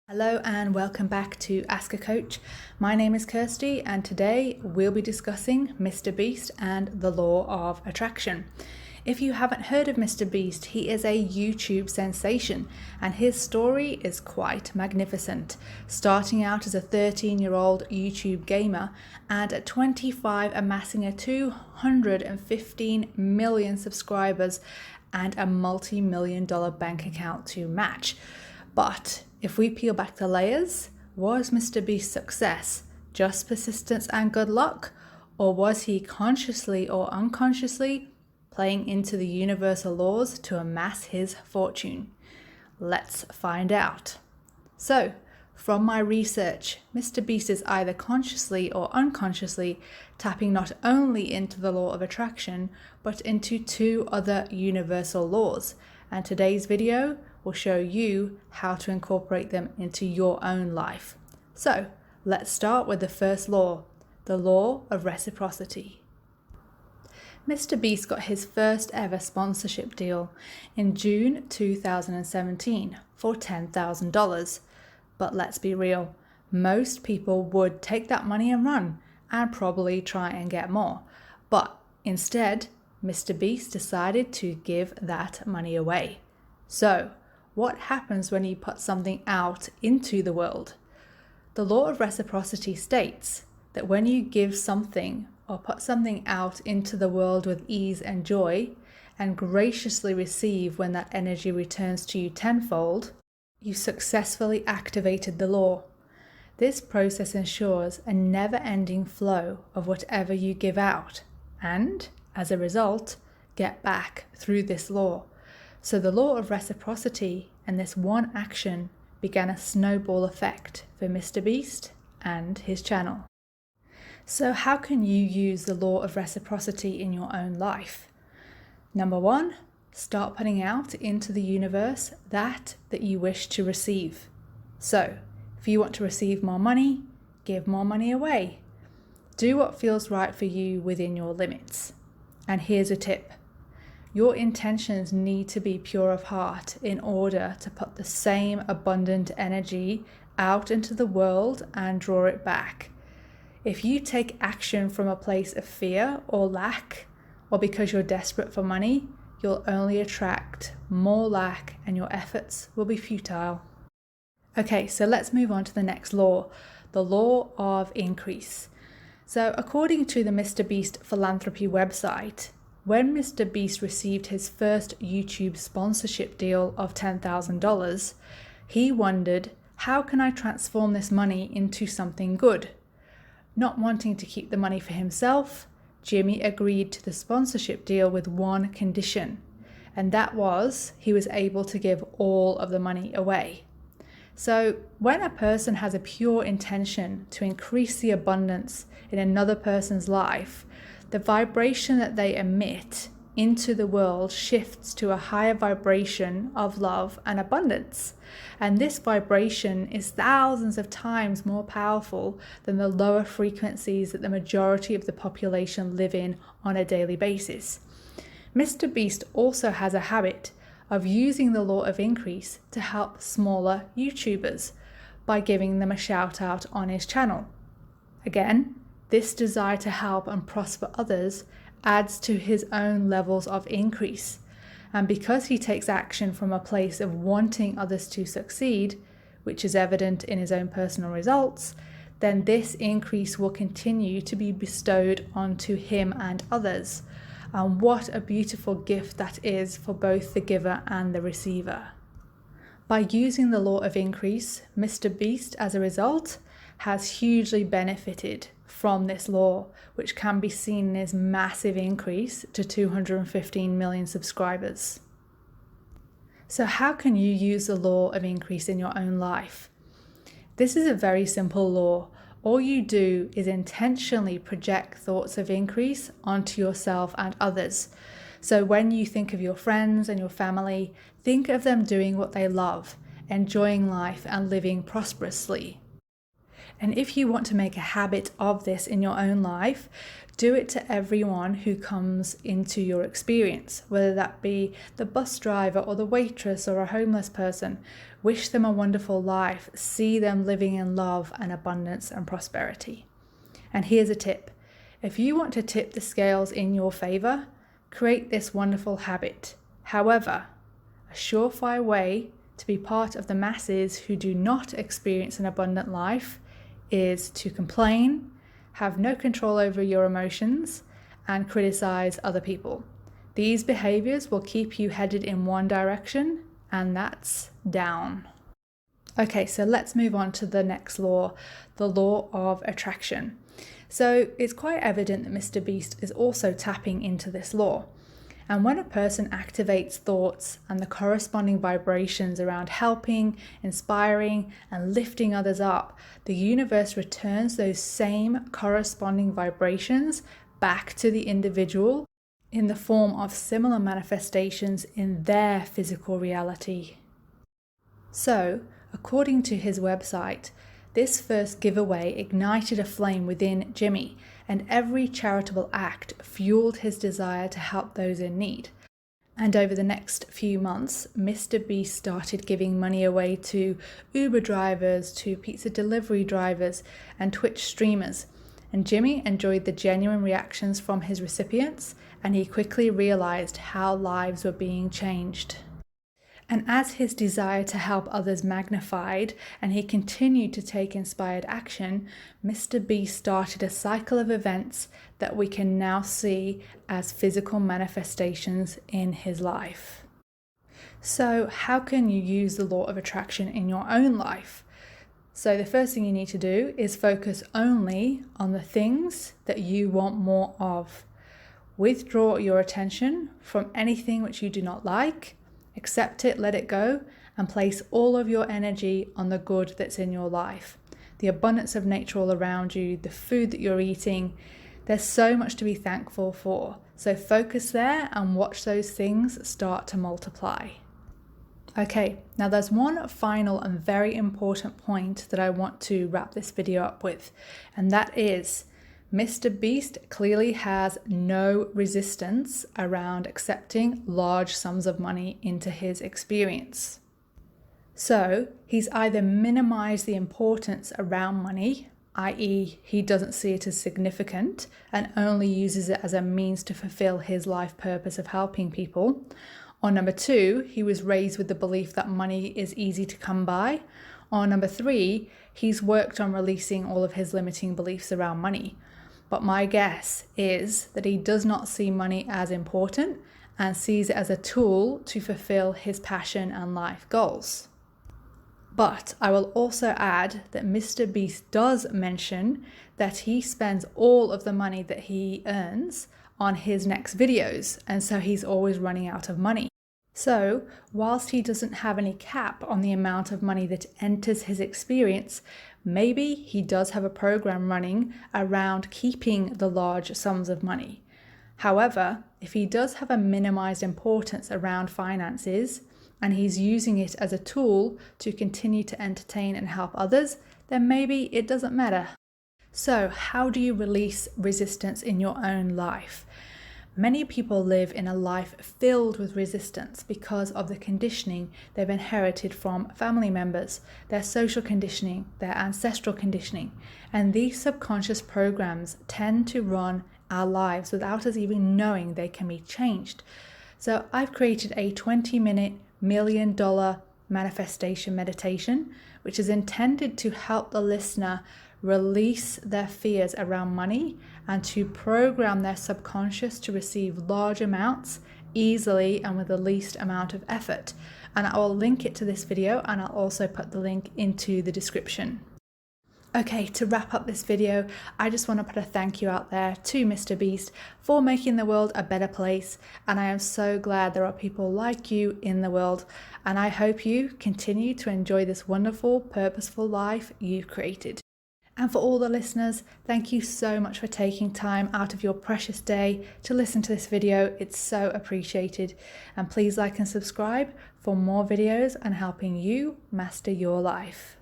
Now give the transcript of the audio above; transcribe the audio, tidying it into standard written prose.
Hello and welcome back to Ask a Coach. My name is Kirsty and today we'll be discussing MrBeast and the law of attraction. If you haven't heard of MrBeast, he is a YouTube sensation and his story is quite magnificent. Starting out as a 13-year-old YouTube gamer and at 25 amassing a 215 million subscribers and a multi-million-dollar bank account to match. But if we peel back the layers, was MrBeast's success just persistence and good luck? Or was he consciously or unconsciously playing into the universal laws to amass his fortune? Let's find out. So, from my research, MrBeast is either consciously or unconsciously tapping not only into the law of attraction, but into two other universal laws. And today's video will show you how to incorporate them into your own life. So let's start with the first law, the law of reciprocity. MrBeast got his first ever sponsorship deal in June 2017 for $10,000. But let's be real, most people would take that money and run and probably try and get more. But instead, MrBeast decided to give that money away. So, what happens when you put something out into the world? The law of reciprocity states that when you give something or put something out into the world with ease and joy and graciously receive when that energy returns to you tenfold, you successfully activated the law. This process ensures a never-ending flow of whatever you give out and, as a result, get back through this law. So the law of reciprocity and this one action began a snowball effect for MrBeast and his channel. So how can you use the law of reciprocity in your own life? Number one, start putting out into the universe that you wish to receive. So if you want to receive more money, give more money away. Do what feels right for you within your limits. And here's a tip. Your intentions need to be pure of heart in order to put the same abundant energy out into the world and draw it back. If you take action from a place of fear or lack, or because you're desperate for money, you'll only attract more lack and your efforts will be futile. Okay, so let's move on to the next law, the law of increase. So according to the MrBeast philanthropy website, when MrBeast received his first YouTube sponsorship deal of $10,000, he wondered, how can I transform this money into something good? Not wanting to keep the money for himself, Jimmy agreed to the sponsorship deal with one condition, and that was he was able to give all of the money away. So when a person has a pure intention to increase the abundance in another person's life, the vibration that they emit into the world shifts to a higher vibration of love and abundance. And this vibration is thousands of times more powerful than the lower frequencies that the majority of the population live in on a daily basis. MrBeast also has a habit of using the law of increase to help smaller YouTubers by giving them a shout out on his channel. Again, this desire to help and prosper others adds to his own levels of increase. And because he takes action from a place of wanting others to succeed, which is evident in his own personal results, then this increase will continue to be bestowed onto him and others. And what a beautiful gift that is for both the giver and the receiver. By using the law of increase, MrBeast, as a result, has hugely benefited from this law, which can be seen in his massive increase to 215 million subscribers. So how can you use the law of increase in your own life? This is a very simple law. All you do is intentionally project thoughts of increase onto yourself and others. So when you think of your friends and your family, think of them doing what they love, enjoying life and living prosperously. And if you want to make a habit of this in your own life, do it to everyone who comes into your experience, whether that be the bus driver or the waitress or a homeless person. wish them a wonderful life, see them living in love and abundance and prosperity. And here's a tip. If you want to tip the scales in your favor, create this wonderful habit. However, a surefire way to be part of the masses who do not experience an abundant life is to complain, have no control over your emotions, and criticize other people. These behaviors will keep you headed in one direction, and that's down. Okay, so let's move on to the next law, the law of attraction. So it's quite evident that MrBeast is also tapping into this law. And when a person activates thoughts and the corresponding vibrations around helping, inspiring, and lifting others up, the universe returns those same corresponding vibrations back to the individual in the form of similar manifestations in their physical reality. So, according to his website, this first giveaway ignited a flame within Jimmy, and every charitable act fueled his desire to help those in need. And over the next few months, MrBeast started giving money away to Uber drivers, to pizza delivery drivers, and Twitch streamers. And Jimmy enjoyed the genuine reactions from his recipients, and he quickly realized how lives were being changed. And as his desire to help others magnified and he continued to take inspired action, MrBeast started a cycle of events that we can now see as physical manifestations in his life. So how can you use the law of attraction in your own life? So the first thing you need to do is focus only on the things that you want more of. Withdraw your attention from anything which you do not like. Accept it, let it go, and place all of your energy on the good that's in your life. The abundance of nature all around you, the food that you're eating. There's so much to be thankful for. So focus there and watch those things start to multiply. Okay, now there's one final and very important point that I want to wrap this video up with, and that is MrBeast clearly has no resistance around accepting large sums of money into his experience. So he's either minimized the importance around money, i.e. he doesn't see it as significant and only uses it as a means to fulfill his life purpose of helping people. Or number two, he was raised with the belief that money is easy to come by. Or number three, he's worked on releasing all of his limiting beliefs around money. But my guess is that he does not see money as important and sees it as a tool to fulfill his passion and life goals. But I will also add that MrBeast does mention that he spends all of the money that he earns on his next videos, and so he's always running out of money. So, whilst he doesn't have any cap on the amount of money that enters his experience, maybe he does have a program running around keeping the large sums of money. However, if he does have a minimized importance around finances and he's using it as a tool to continue to entertain and help others, then maybe it doesn't matter. So, how do you release resistance in your own life? Many people live in a life filled with resistance because of the conditioning they've inherited from family members, their social conditioning, their ancestral conditioning. And these subconscious programs tend to run our lives without us even knowing they can be changed. So I've created a 20-minute $1 million manifestation meditation, which is intended to help the listener release their fears around money and to program their subconscious to receive large amounts easily and with the least amount of effort. And I will link it to this video, and I'll also put the link into the description. Okay, to wrap up this video, I just want to put a thank you out there to MrBeast for making the world a better place, and I am so glad there are people like you in the world, and I hope you continue to enjoy this wonderful, purposeful life you've created. And for all the listeners, thank you so much for taking time out of your precious day to listen to this video. It's so appreciated. And please like and subscribe for more videos on helping you master your life.